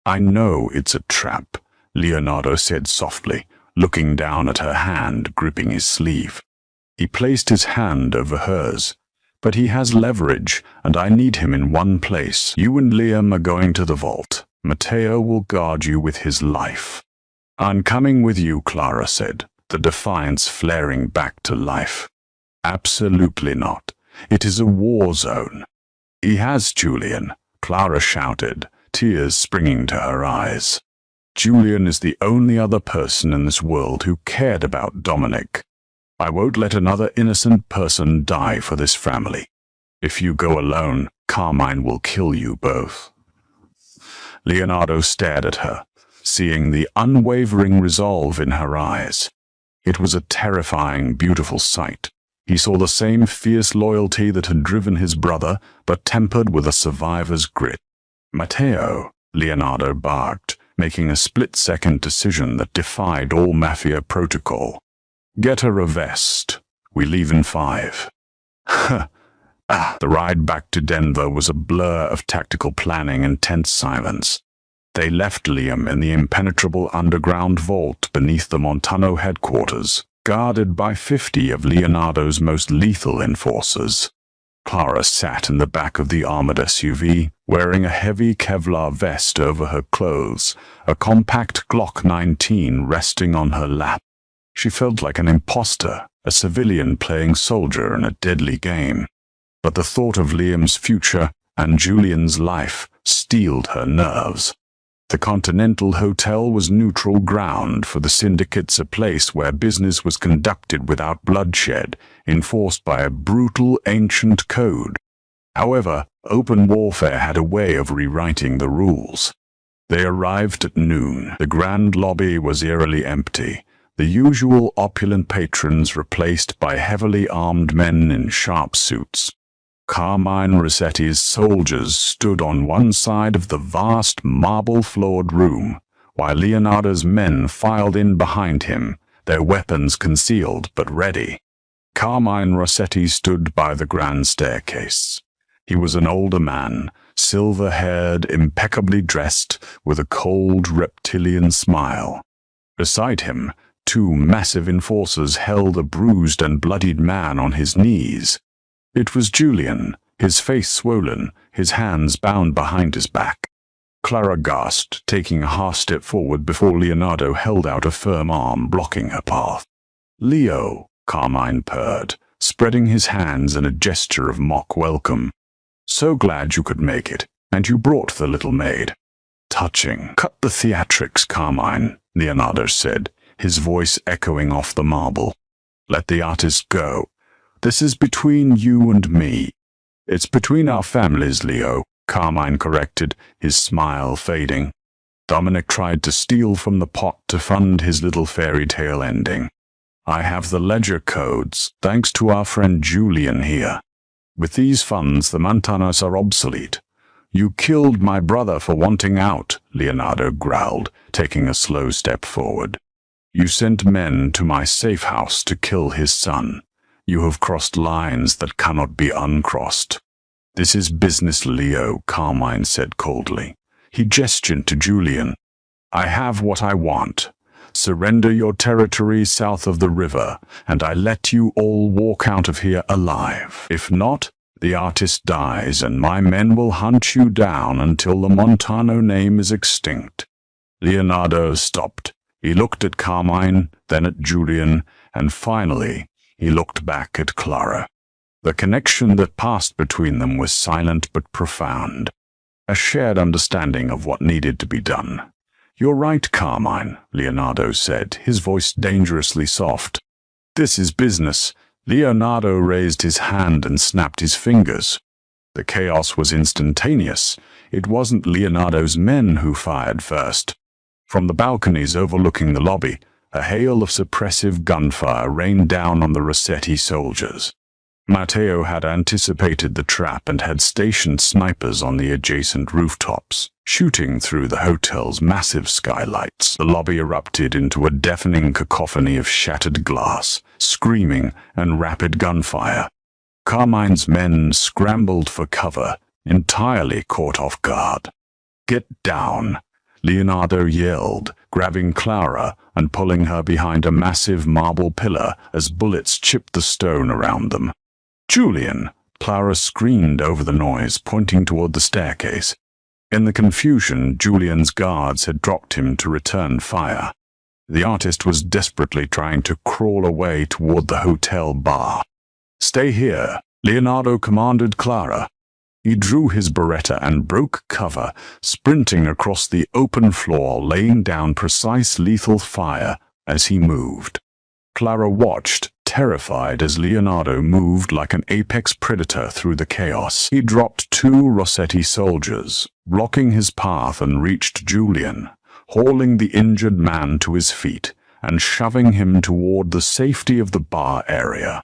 "I know it's a trap," Leonardo said softly, looking down at her hand gripping his sleeve. He placed his hand over hers. "But he has leverage, and I need him in one place. You and Liam are going to the vault. Matteo will guard you with his life." "I'm coming with you," Clara said, the defiance flaring back to life. "Absolutely not. It is a war zone." "He has Julian," Clara shouted, tears springing to her eyes. "Julian is the only other person in this world who cared about Dominic. I won't let another innocent person die for this family. If you go alone, Carmine will kill you both." Leonardo stared at her, seeing the unwavering resolve in her eyes. It was a terrifying, beautiful sight. He saw the same fierce loyalty that had driven his brother, but tempered with a survivor's grit. "Matteo," Leonardo barked, making a split-second decision that defied all Mafia protocol. "Get her a vest. We leave in 5. The ride back to Denver was a blur of tactical planning and tense silence. They left Liam in the impenetrable underground vault beneath the Montano headquarters, guarded by 50 of Leonardo's most lethal enforcers. Clara sat in the back of the armored SUV, wearing a heavy Kevlar vest over her clothes, a compact Glock 19 resting on her lap. She felt like an imposter, a civilian playing soldier in a deadly game. But the thought of Liam's future and Julian's life steeled her nerves. The Continental Hotel was neutral ground for the syndicates, a place where business was conducted without bloodshed, enforced by a brutal ancient code. However, open warfare had a way of rewriting the rules. They arrived at noon. The grand lobby was eerily empty, the usual opulent patrons replaced by heavily armed men in sharp suits. Carmine Rossetti's soldiers stood on one side of the vast marble-floored room, while Leonardo's men filed in behind him, their weapons concealed but ready. Carmine Rossetti stood by the grand staircase. He was an older man, silver-haired, impeccably dressed, with a cold reptilian smile. Beside him, 2 massive enforcers held a bruised and bloodied man on his knees. It was Julian, his face swollen, his hands bound behind his back. Clara gasped, taking a half step forward before Leonardo held out a firm arm, blocking her path. "Leo," Carmine purred, spreading his hands in a gesture of mock welcome. "So glad you could make it, and you brought the little maid." "Touching." "Cut the theatrics, Carmine," Leonardo said, his voice echoing off the marble. "Let the artist go. This is between you and me." "It's between our families, Leo," Carmine corrected, his smile fading. "Dominic tried to steal from the pot to fund his little fairy tale ending. I have the ledger codes, thanks to our friend Julian here. With these funds, the Montanos are obsolete." "You killed my brother for wanting out," Leonardo growled, taking a slow step forward. "You sent men to my safe house to kill his son. You have crossed lines that cannot be uncrossed." "This is business, Leo," Carmine said coldly. He gestured to Julian. "I have what I want. Surrender your territory south of the river, and I let you all walk out of here alive. If not, the artist dies, and my men will hunt you down until the Montano name is extinct." Leonardo stopped. He looked at Carmine, then at Julian, and finally, he looked back at Clara. The connection that passed between them was silent but profound. A shared understanding of what needed to be done. "You're right, Carmine," Leonardo said, his voice dangerously soft. "This is business." Leonardo raised his hand and snapped his fingers. The chaos was instantaneous. It wasn't Leonardo's men who fired first. From the balconies overlooking the lobby, a hail of suppressive gunfire rained down on the Rossetti soldiers. Matteo had anticipated the trap and had stationed snipers on the adjacent rooftops, shooting through the hotel's massive skylights. The lobby erupted into a deafening cacophony of shattered glass, screaming, and rapid gunfire. Carmine's men scrambled for cover, entirely caught off guard. "Get down!" Leonardo yelled, grabbing Clara and pulling her behind a massive marble pillar as bullets chipped the stone around them. "Julian!" Clara screamed over the noise, pointing toward the staircase. In the confusion, Julian's guards had dropped him to return fire. The artist was desperately trying to crawl away toward the hotel bar. "Stay here," Leonardo commanded Clara. He drew his Beretta and broke cover, sprinting across the open floor, laying down precise lethal fire as he moved. Clara watched, terrified, as Leonardo moved like an apex predator through the chaos. He dropped 2 Rossetti soldiers, blocking his path, and reached Julian, hauling the injured man to his feet and shoving him toward the safety of the bar area.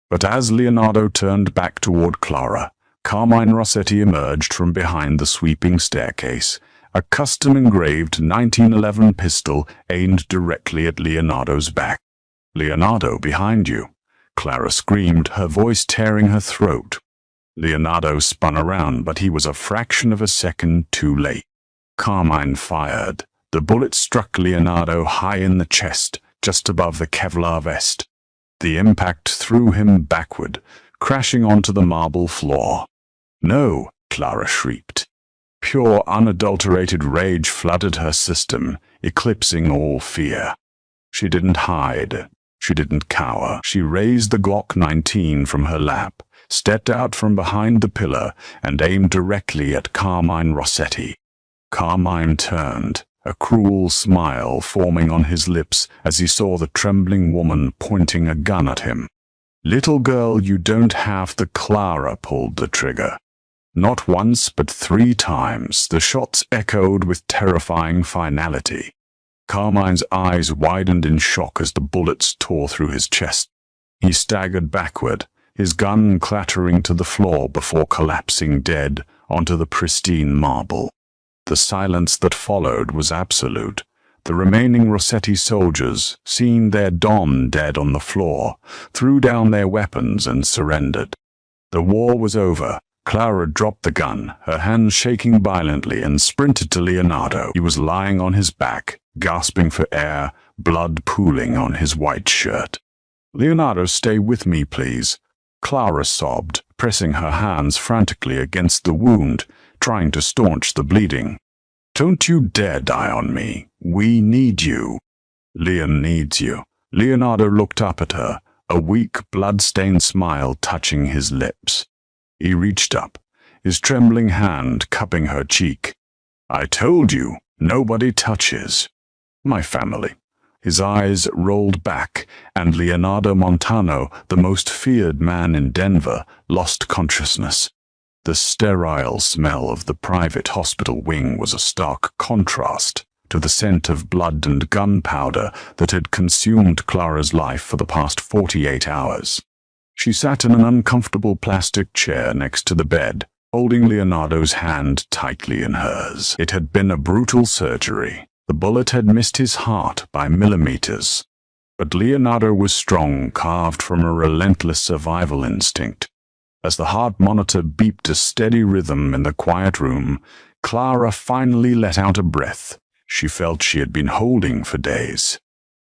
But as Leonardo turned back toward Clara, Carmine Rossetti emerged from behind the sweeping staircase, a custom-engraved 1911 pistol aimed directly at Leonardo's back. "Leonardo, behind you!" Clara screamed, her voice tearing her throat. Leonardo spun around, but he was a fraction of a second too late. Carmine fired. The bullet struck Leonardo high in the chest, just above the Kevlar vest. The impact threw him backward, crashing onto the marble floor. "No!" Clara shrieked. Pure, unadulterated rage flooded her system, eclipsing all fear. She didn't hide. She didn't cower. She raised the Glock 19 from her lap, stepped out from behind the pillar, and aimed directly at Carmine Rossetti. Carmine turned, a cruel smile forming on his lips as he saw the trembling woman pointing a gun at him. "Little girl, you don't have the..." Clara pulled the trigger. Not once, but 3 times, the shots echoed with terrifying finality. Carmine's eyes widened in shock as the bullets tore through his chest. He staggered backward, his gun clattering to the floor before collapsing dead onto the pristine marble. The silence that followed was absolute. The remaining Rossetti soldiers, seeing their Don dead on the floor, threw down their weapons and surrendered. The war was over. Clara dropped the gun, her hands shaking violently, and sprinted to Leonardo. He was lying on his back, gasping for air, blood pooling on his white shirt. "Leonardo, stay with me, please," Clara sobbed, pressing her hands frantically against the wound, trying to staunch the bleeding. "Don't you dare die on me. We need you." "Leon needs you." Leonardo looked up at her, a weak, blood-stained smile touching his lips. He reached up, his trembling hand cupping her cheek. "I told you, nobody touches my family." His eyes rolled back, and Leonardo Montano, the most feared man in Denver, lost consciousness. The sterile smell of the private hospital wing was a stark contrast to the scent of blood and gunpowder that had consumed Clara's life for the past 48 hours. She sat in an uncomfortable plastic chair next to the bed, holding Leonardo's hand tightly in hers. It had been a brutal surgery. The bullet had missed his heart by millimeters. But Leonardo was strong, carved from a relentless survival instinct. As the heart monitor beeped a steady rhythm in the quiet room, Clara finally let out a breath she felt she had been holding for days.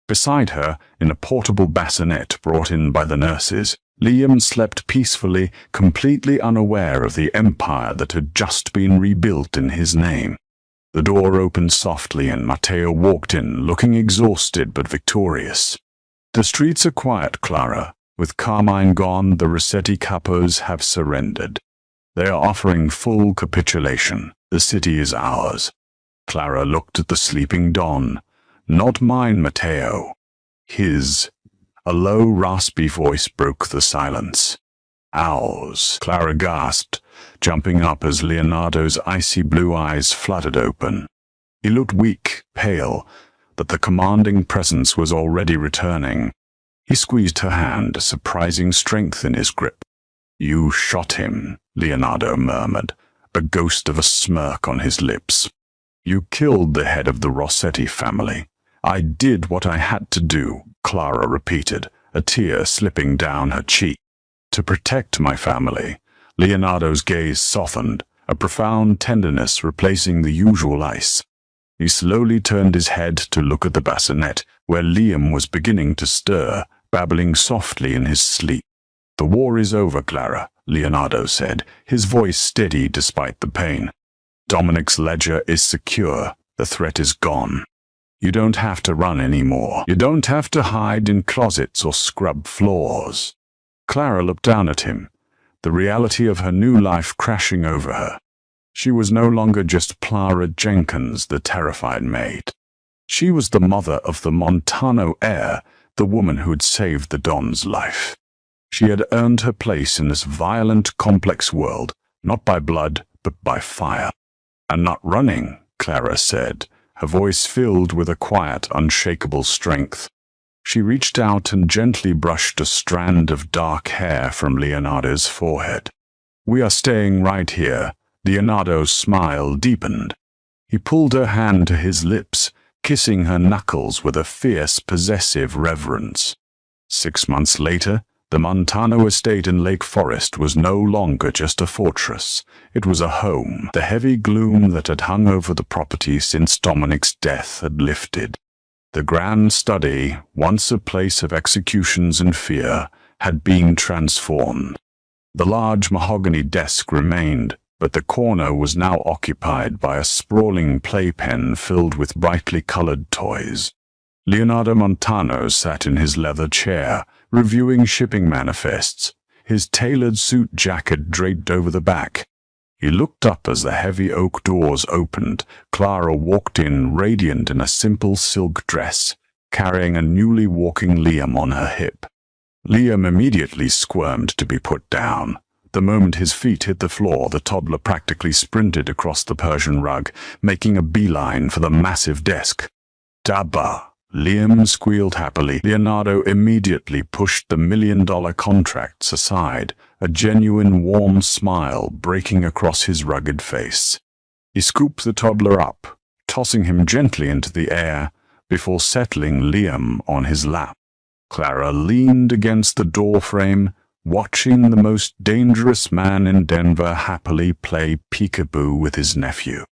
Beside her, in a portable bassinet brought in by the nurses, Liam slept peacefully, completely unaware of the empire that had just been rebuilt in his name. The door opened softly and Matteo walked in, looking exhausted but victorious. "The streets are quiet, Clara. With Carmine gone, the Rossetti capos have surrendered. They are offering full capitulation. The city is ours." Clara looked at the sleeping Don. "Not mine, Matteo. His." A low, raspy voice broke the silence. "Ours," Clara gasped, jumping up as Leonardo's icy blue eyes fluttered open. He looked weak, pale, but the commanding presence was already returning. He squeezed her hand, surprising strength in his grip. "You shot him," Leonardo murmured, a ghost of a smirk on his lips. "You killed the head of the Rossetti family." "I did what I had to do," Clara repeated, a tear slipping down her cheek. "To protect my family." Leonardo's gaze softened, a profound tenderness replacing the usual ice. He slowly turned his head to look at the bassinet, where Liam was beginning to stir, babbling softly in his sleep. "The war is over, Clara," Leonardo said, his voice steady despite the pain. "Dominic's ledger is secure. The threat is gone. You don't have to run anymore. You don't have to hide in closets or scrub floors." Clara looked down at him, the reality of her new life crashing over her. She was no longer just Clara Jenkins, the terrified maid. She was the mother of the Montano heir, the woman who had saved the Don's life. She had earned her place in this violent, complex world, not by blood, but by fire. "I'm not running," Clara said, her voice filled with a quiet, unshakable strength. She reached out and gently brushed a strand of dark hair from Leonardo's forehead. "We are staying right here." Leonardo's smile deepened. He pulled her hand to his lips, kissing her knuckles with a fierce, possessive reverence. 6 months later, the Montano estate in Lake Forest was no longer just a fortress. It was a home. The heavy gloom that had hung over the property since Dominic's death had lifted. The grand study, once a place of executions and fear, had been transformed. The large mahogany desk remained, but the corner was now occupied by a sprawling playpen filled with brightly colored toys. Leonardo Montano sat in his leather chair, reviewing shipping manifests, his tailored suit jacket draped over the back. He looked up as the heavy oak doors opened. Clara walked in, radiant in a simple silk dress, carrying a newly walking Liam on her hip. Liam immediately squirmed to be put down. The moment his feet hit the floor, the toddler practically sprinted across the Persian rug, making a beeline for the massive desk. "Dabba!" Liam squealed happily. Leonardo immediately pushed the $1 million contracts aside, a genuine warm smile breaking across his rugged face. He scooped the toddler up, tossing him gently into the air before settling Liam on his lap. Clara leaned against the doorframe, watching the most dangerous man in Denver happily play peekaboo with his nephew.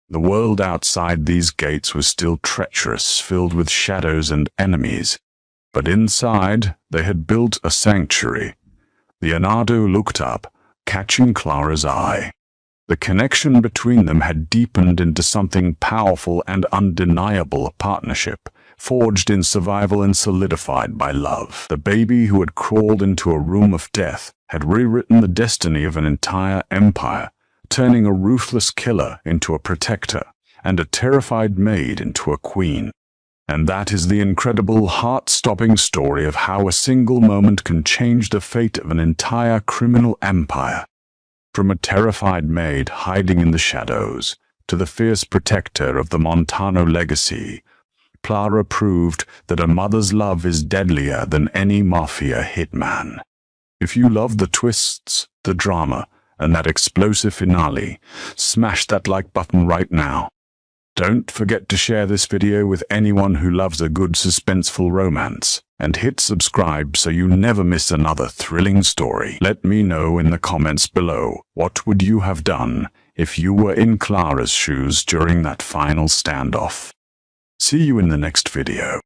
The world outside these gates was still treacherous, filled with shadows and enemies. But inside, they had built a sanctuary. Leonardo looked up, catching Clara's eye. The connection between them had deepened into something powerful and undeniable, a partnership, forged in survival and solidified by love. The baby who had crawled into a room of death had rewritten the destiny of an entire empire, turning a ruthless killer into a protector, and a terrified maid into a queen. And that is the incredible, heart-stopping story of how a single moment can change the fate of an entire criminal empire. From a terrified maid hiding in the shadows, to the fierce protector of the Montano legacy, Clara proved that a mother's love is deadlier than any mafia hitman. If you love the twists, the drama, and that explosive finale, smash that like button right now. Don't forget to share this video with anyone who loves a good suspenseful romance, and hit subscribe so you never miss another thrilling story. Let me know in the comments below, what would you have done if you were in Clara's shoes during that final standoff? See you in the next video.